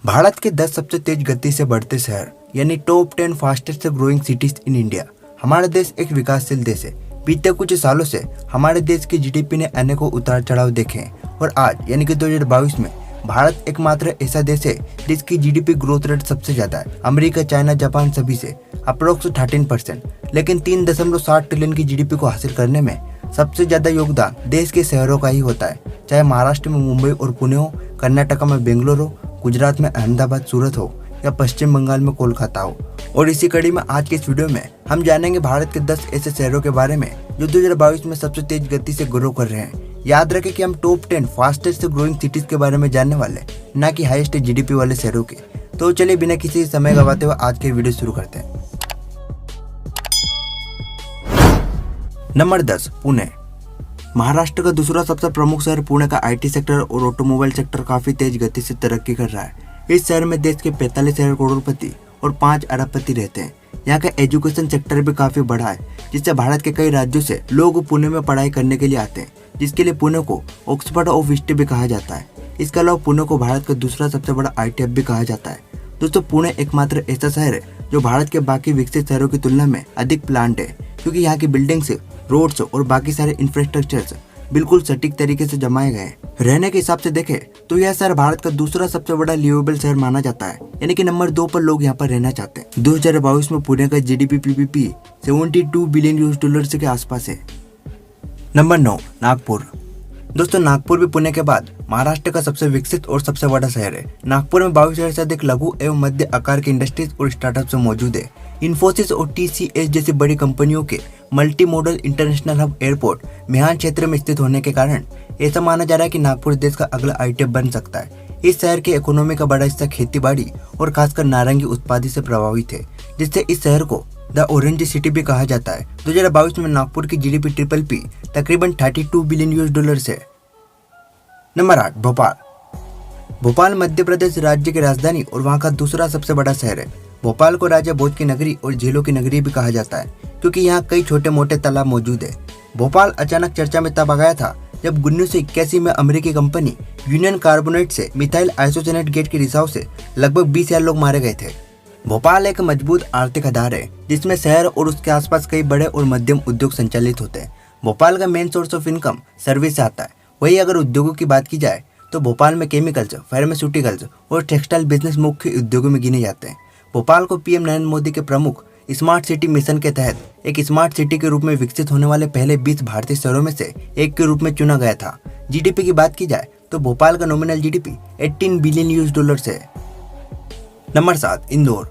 भारत के 10 सबसे तेज गति से बढ़ते शहर यानी top 10 fastest growing cities in India. हमारा देश एक विकासशील देश है। बीते कुछ सालों से हमारे देश की जीडीपी ने अनेकों उतार चढ़ाव देखे हैं और आज यानी कि 2022 में भारत एकमात्र ऐसा देश है जिसकी जीडीपी ग्रोथ रेट सबसे ज्यादा है। अमेरिका, चाइना, जापान सभी से अप्रोक्स 13%, लेकिन 3.7 ट्रिलियन की जीडीपी को हासिल करने में सबसे ज्यादा योगदान देश के शहरों का ही होता है। चाहे महाराष्ट्र में मुंबई और पुणे हो, कर्नाटक में बेंगलोर हो, गुजरात में अहमदाबाद, सूरत हो या पश्चिम बंगाल में कोलकाता हो। और इसी कड़ी में आज के इस वीडियो में हम जानेंगे भारत के 10 ऐसे शहरों के बारे में जो 2022 में सबसे तेज गति से ग्रो कर रहे हैं। याद रखें कि हम टॉप 10 फास्टेस्ट ग्रोइंग सिटीज के बारे में जानने वाले, ना कि हाईएस्ट जीडीपी वाले शहरों के। तो चलिए बिना किसी समय गवाते हुए आज के वीडियो शुरू करते हैं। नंबर 10, पुणे। महाराष्ट्र का दूसरा सबसे प्रमुख शहर पुणे का आईटी सेक्टर और ऑटोमोबाइल सेक्टर काफी तेज गति से तरक्की कर रहा है। इस शहर में देश के 45,000 करोड़पति और 5 अरबपति रहते हैं। यहाँ का एजुकेशन सेक्टर भी काफी बड़ा है, जिससे भारत के कई राज्यों से लोग पुणे में पढ़ाई करने के लिए आते हैं, जिसके लिए पुणे को ऑक्सफोर्ड ऑफ ईस्ट भी कहा जाता है। इसके अलावा पुणे को भारत का दूसरा सबसे बड़ा आईटी हब भी कहा जाता है। दोस्तों, पुणे एकमात्र ऐसा शहर है जो भारत के बाकी विकसित शहरों की तुलना में अधिक प्लान्ड है, क्योंकि यहाँ की बिल्डिंग्स, रोड्स और बाकी सारे इंफ्रास्ट्रक्चर्स बिल्कुल सटीक तरीके से जमाए गए हैं। रहने के हिसाब से देखें तो यह शहर भारत का दूसरा सबसे बड़ा लिवेबल शहर माना जाता है, यानी कि नंबर 2 पर लोग यहाँ पर रहना चाहते हैं। 2022 में पुणे का GDP PPP 72 billion US dollar के आसपास है। नंबर 9, नागपुर। दोस्तों, नागपुर भी पुणे के बाद महाराष्ट्र का सबसे विकसित और सबसे बड़ा शहर है। नागपुर में 22,000 से अधिक लघु एवं मध्य आकार के इंडस्ट्रीज और स्टार्टअप्स मौजूद है। इन्फोसिस और टीसीएस जैसी बड़ी कंपनियों के multi modal international hub airport Mihan क्षेत्र में स्थित होने के कारण ऐसा माना जा रहा है कि नागपुर देश का अगला आईटी हब बन सकता है। इस शहर की इकोनॉमी का बड़ा हिस्सा खेती बाड़ी और खासकर नारंगी उत्पादन से प्रभावित है, जिससे इस शहर को द ऑरेंज सिटी भी कहा जाता है। 2022 में नागपुर की जीडीपी ट्रिपल पी तकरीबन 32 बिलियन यूएस डॉलर है। नंबर 8, भोपाल। भोपाल मध्य प्रदेश राज्य की राजधानी और वहाँ का दूसरा सबसे बड़ा शहर है। भोपाल को राजा भोज की नगरी और झीलों की नगरी भी कहा जाता है, क्योंकि यहाँ कई छोटे मोटे तालाब मौजूद है। भोपाल अचानक चर्चा में तब आ गया था जब 1981 में अमेरिकी कंपनी यूनियन कार्बोनेट से मिथाइल आइसोसिनेट गैस के रिसाव से लगभग 20,000 लोग मारे गए थे। भोपाल एक मजबूत आर्थिक आधार है, जिसमें शहर और उसके आसपास कई बड़े और मध्यम उद्योग संचालित होते हैं। भोपाल का main source of income service से आता है। वही अगर उद्योगों की बात की जाए तो भोपाल में केमिकल्स, फार्मास्यूटिकल्स और टेक्सटाइल बिजनेस मुख्य उद्योगों में गिने जाते हैं। भोपाल को पीएम नरेंद्र मोदी के प्रमुख स्मार्ट सिटी मिशन के तहत एक स्मार्ट सिटी के रूप में विकसित होने वाले पहले 20 भारतीय शहरों में से एक के रूप में चुना गया था। जीडीपी की बात की जाए तो भोपाल का nominal GDP 18 billion US dollar है। नंबर 7, इंदौर।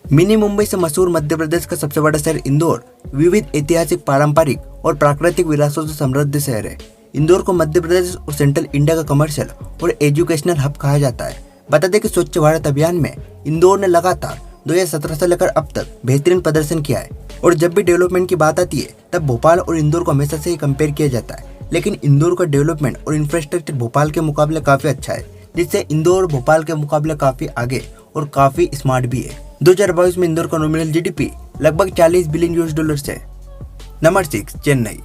मिनी मुंबई से मशहूर मध्य प्रदेश का सबसे बड़ा शहर इंदौर विविध ऐतिहासिक, पारंपरिक और प्राकृतिक विरासतों से समृद्ध शहर है। इंदौर को मध्य प्रदेश और सेंट्रल इंडिया का कमर्शियल और एजुकेशनल हब कहा जाता है। बता दें कि स्वच्छ भारत अभियान में इंदौर ने लगातार 2017 से लेकर अब तक बेहतरीन प्रदर्शन किया है। और जब भी डेवलपमेंट की बात आती है तब भोपाल और इंदौर को हमेशा से ही कंपेयर किया जाता है, लेकिन इंदौर का डेवलपमेंट और इंफ्रास्ट्रक्चर भोपाल के मुकाबले काफी अच्छा है, जिससे इंदौर भोपाल के मुकाबले काफी आगे और काफी स्मार्ट भी है। 2022 में इंदौर का नॉमिनल जीडीपी लगभग 40 बिलियन यूएस डॉलर है। नंबर 6, चेन्नई।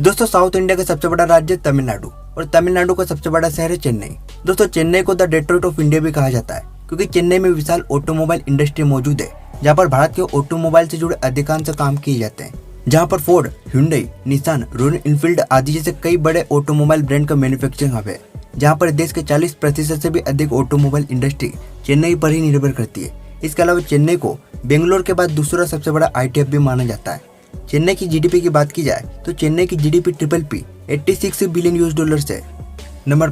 दोस्तों, साउथ इंडिया का सबसे बड़ा राज्य तमिलनाडु और तमिलनाडु का सबसे बड़ा शहर है चेन्नई। दोस्तों, चेन्नई को द डेट्रॉइट ऑफ इंडिया भी कहा जाता है, क्योंकि चेन्नई में विशाल ऑटोमोबाइल इंडस्ट्री मौजूद है, जहां पर भारत के ऑटोमोबाइल से जुड़े अधिकांश काम किए जाते हैं। जहां पर Ford, hyundai, Nissan, royal Enfield आदि जैसे कई बड़े ऑटोमोबाइल ब्रांड का मैन्युफैक्चरिंग हब है। जहां पर देश के 40% से भी अधिक ऑटोमोबाइल इंडस्ट्री चेन्नई पर ही निर्भर करती है। इसके अलावा चेन्नई को बेंगलोर के बाद दूसरा सबसे बड़ा आईटी हब भी माना जाता है। चेन्नई की जीडीपी की बात की जाए तो चेन्नई की GDP triple P 86 billion US dollar है। नंबर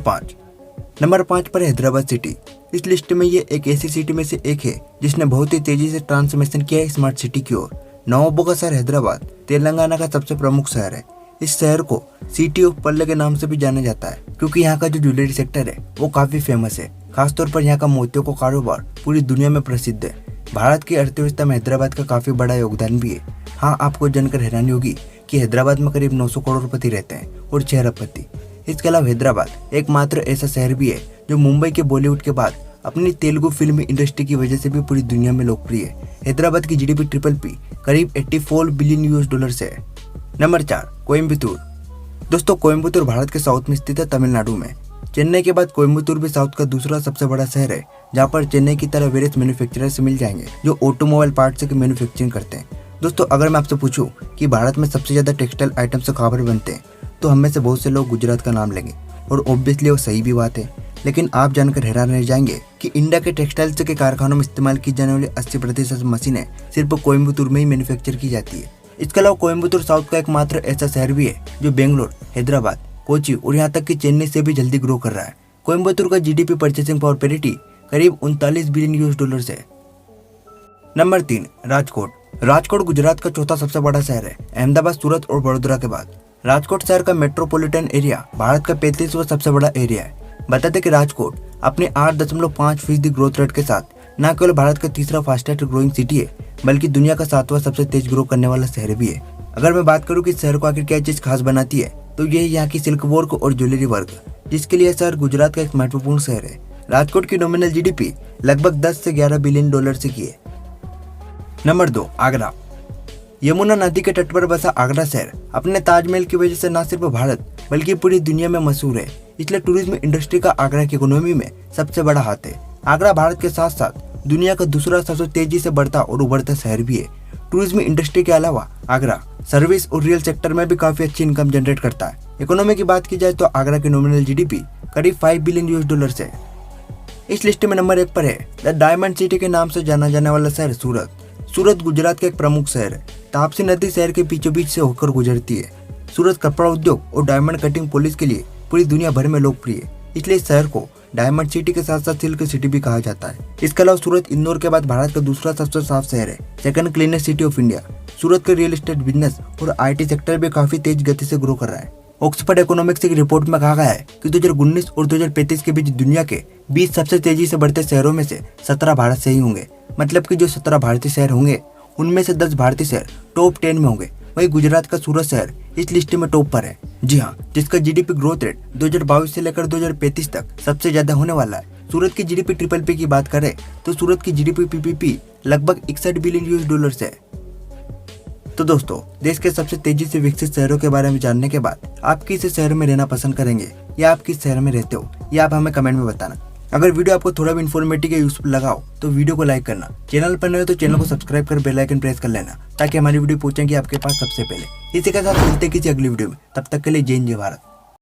5 पर हैदराबाद सिटी। इस लिस्ट में ये एक ऐसी सिटी में से एक है जिसने बहुत ही तेजी से ट्रांसफॉर्मेशन किया है स्मार्ट सिटी की ओर। नवाबों का शहर हैदराबाद तेलंगाना का सबसे प्रमुख शहर है। इस शहर को सिटी ऑफ पर्ल के नाम से भी जाना जाता है, क्योंकि यहाँ का जो ज्वेलरी सेक्टर है वो काफी फेमस है। खासतौर पर यहाँ का मोतियों का कारोबार पूरी दुनिया में प्रसिद्ध है। भारत की अर्थव्यवस्था में हैदराबाद का काफी बड़ा योगदान भी है। हाँ, आपको जानकर हैरानी होगी कि हैदराबाद में करीब 900 करोड़पति रहते हैं और 6 अरबपति। इसके अलावा हैदराबाद एकमात्र ऐसा शहर भी है जो मुंबई के बॉलीवुड के बाद अपनी तेलुगु फिल्म इंडस्ट्री की वजह से भी पूरी दुनिया में लोकप्रिय है। हैदराबाद की जीडीपी ट्रिपल पी करीब 84 बिलियन यूएस डॉलर है। नंबर 4, कोयम्बटूर। दोस्तों, कोयम्बटूर भारत के साउथ में स्थित है, तमिलनाडु में। चेन्नई के बाद कोयम्बतूर भी साउथ का दूसरा सबसे बड़ा शहर है, जहाँ पर चेन्नई की तरह वेरियस मैन्युफैक्चरर से मिल जाएंगे जो ऑटोमोबाइल पार्ट्स की मैन्युफैक्चरिंग करते हैं। दोस्तों, अगर मैं आपसे पूछूं कि भारत में सबसे ज्यादा टेक्सटाइल आइटम से कहाँ पर बनते हैं, तो हम में से बहुत से लोग गुजरात का नाम लेंगे और ऑब्वियसली वो सही भी बात है। लेकिन आप जानकर हैरान रह जाएंगे कि इंडिया के टेक्सटाइल्स के कारखानों में इस्तेमाल की जाने वाली 80% मशीनें सिर्फ कोयम्बतूर में ही मैन्युफैक्चर की जाती है। इसके अलावा कोयम्बतूर साउथ का एकमात्र ऐसा शहर भी है जो बेंगलोर, हैदराबाद, कोची और यहाँ तक कि चेन्नई से भी जल्दी ग्रो कर रहा है। कोयम्बतूर का जीडीपी परचेसिंग पावर पेरिटी करीब 39 बिलियन यूएस डॉलर है। नंबर 3, राजकोट। राजकोट गुजरात का चौथा सबसे बड़ा शहर है, अहमदाबाद, सूरत और बड़ोदरा के बाद। राजकोट शहर का मेट्रोपॉलिटन एरिया भारत का 35वां सबसे बड़ा एरिया है। बता दें कि राजकोट अपने 8.5% ग्रोथ रेट के साथ न केवल भारत का तीसरा फास्टेस्ट ग्रोइंग सिटी है, बल्कि दुनिया का 7वां सबसे तेज ग्रो करने वाला शहर भी है। अगर मैं बात करूं कि शहर को आखिर क्या चीज खास बनाती है, तो ये यहाँ की सिल्क वर्क और ज्वेलरी वर्क, जिसके लिए शहर गुजरात का एक महत्वपूर्ण शहर है। राजकोट की नॉमिनल जीडीपी लगभग 10 से 11 बिलियन डॉलर से की है। नंबर 2, आगरा। यमुना नदी के तट पर बसा आगरा शहर अपने ताजमहल की वजह से न सिर्फ भारत बल्कि पूरी दुनिया में मशहूर है। इसलिए टूरिज्म इंडस्ट्री का आगरा की इकोनॉमी में सबसे बड़ा हाथ है। आगरा भारत के साथ साथ दुनिया का दूसरा सबसे तेजी से बढ़ता और उभरता शहर भी है। टूरिज्म इंडस्ट्री के अलावा आगरा सर्विस और रियल सेक्टर में भी काफी अच्छी इनकम जनरेट करता है। इकोनॉमी की बात की जाए तो आगरा की नॉमिनल जीडीपी करीब 5 बिलियन यूएस डॉलर है। इस लिस्ट में नंबर 1 पर है द डायमंड सिटी के नाम से जाना जाने वाला शहर सूरत। सूरत गुजरात का एक प्रमुख शहर है। तापसी नदी शहर के बीचों बीच से होकर गुजरती है। सूरत कपड़ा उद्योग और डायमंड कटिंग पॉलिश के लिए पूरी दुनिया भर में लोकप्रिय है, इसलिए इस शहर को डायमंड सिटी के साथ साथ सिल्क सिटी भी कहा जाता है। इसके अलावा सूरत इंदौर के बाद भारत का दूसरा सबसे साफ शहर है, second cleanest city of India. Surat का रियल एस्टेट बिजनेस और आईटी सेक्टर भी काफी तेज गति से ग्रो कर रहा है। ऑक्सफोर्ड इकोनॉमिक्स की रिपोर्ट में कहा गया है कि 2019 और 2035 के बीच दुनिया के 20 सबसे तेजी से बढ़ते शहरों में से 17 भारत से ही होंगे। मतलब कि जो 17 भारतीय शहर होंगे उनमें से 10 भारतीय शहर टॉप 10 में होंगे। वही गुजरात का सूरत शहर इस लिस्ट में टॉप पर है। जी हाँ, जिसका जीडीपी ग्रोथ रेट 2022 से लेकर 2035 तक सबसे ज्यादा होने वाला है। सूरत की जीडीपी ट्रिपल पी की बात करें तो सूरत की जीडीपी पीपीपी लगभग 61 बिलियन यूएस डॉलर है। तो दोस्तों, देश के सबसे तेजी से विकसित शहरों के बारे में जानने के बाद आप किस शहर में रहना पसंद करेंगे या आप किस शहर में रहते हो, ये आप हमें कमेंट में बताना। अगर वीडियो आपको थोड़ा भी इन्फॉर्मेटिव या यूजफुल लगा हो तो वीडियो को लाइक करना, चैनल पर नए हो तो चैनल को सब्सक्राइब कर बेल आइकन प्रेस कर लेना ताकि हमारी वीडियो पहुंचेगी आपके पास सबसे पहले। इसी के साथ मिलते किसी अगली वीडियो में, तब तक के लिए जय हिंद, जय भारत।